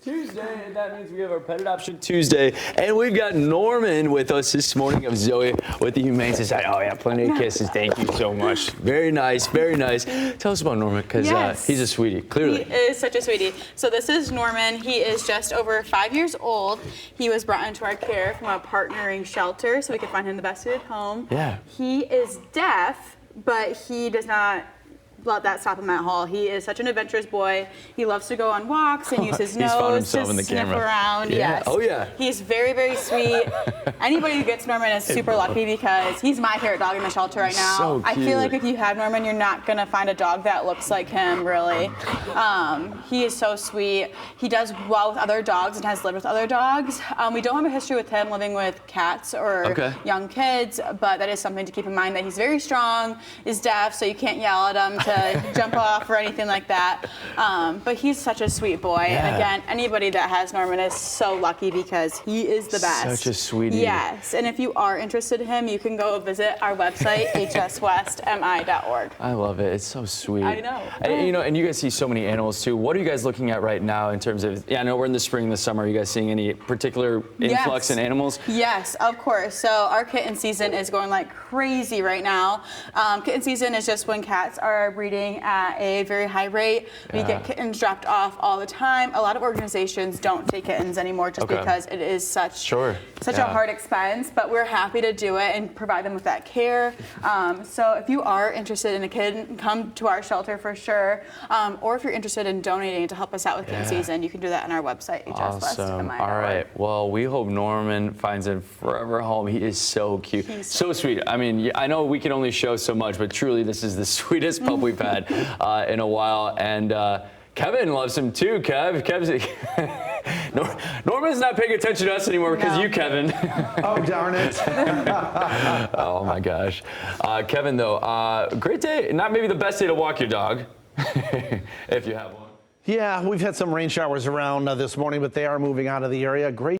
Tuesday, and that means we have our Pet Adoption Tuesday, and we've got Norman with us this morning of Zoe with the Humane Society. Oh yeah, plenty of kisses. Thank you so much. Very nice, very nice. Tell us about Norman, because he's a sweetie, clearly. He is such a sweetie. So this is Norman. He is just over 5 years old. He was brought into our care from a partnering shelter so we could find him the best suited home. Yeah. He is deaf, but he does not let that stop him at all. He is such an adventurous boy. He loves to go on walks and use his nose to sniff around. Yeah. Yes. Oh yeah. He's very, very sweet. Anybody who gets Norman is super lucky because he's my favorite dog in the shelter right now. So I cute. feel like if you have Norman, you're not gonna find a dog that looks like him, really. He is so sweet. He does well with other dogs and has lived with other dogs. We don't have a history with him living with cats or young kids, but that is something to keep in mind, that he's very strong, is deaf, so you can't yell at him to jump off or anything like that. But he's such a sweet boy. Yeah. And again, anybody that has Norman is so lucky because he is the best. Such a sweetie. Yes, and if you are interested in him, you can go visit our website, hswestmi.org. I love it. It's so sweet. I know. And you guys see so many animals too. What are you guys looking at right now in terms of? Yeah, I know we're in the spring, the summer. Are you guys seeing any particular influx in animals? Yes, of course. So our kitten season is going like crazy right now. Kitten season is just when cats are breeding at a very high rate. We get kittens dropped off all the time. A lot of organizations don't take kittens anymore just because it is such a hard expense, but we're happy to do it and provide them with that care. So if you are interested in a kitten, come to our shelter for sure. Or if you're interested in donating to help us out with kitten season, you can do that on our website, Awesome. All right. Well, we hope Norman finds a forever home. He is so cute. He's so sweet. I mean, I know we can only show so much, but truly this is the sweetest pup we've had in a while. And Kevin loves him too, Norman's not paying attention to us anymore because you, Kevin. Oh, darn it. Oh, my gosh. Kevin, though, great day. Not maybe the best day to walk your dog, if you have one. Yeah, we've had some rain showers around this morning, but they are moving out of the area. Great.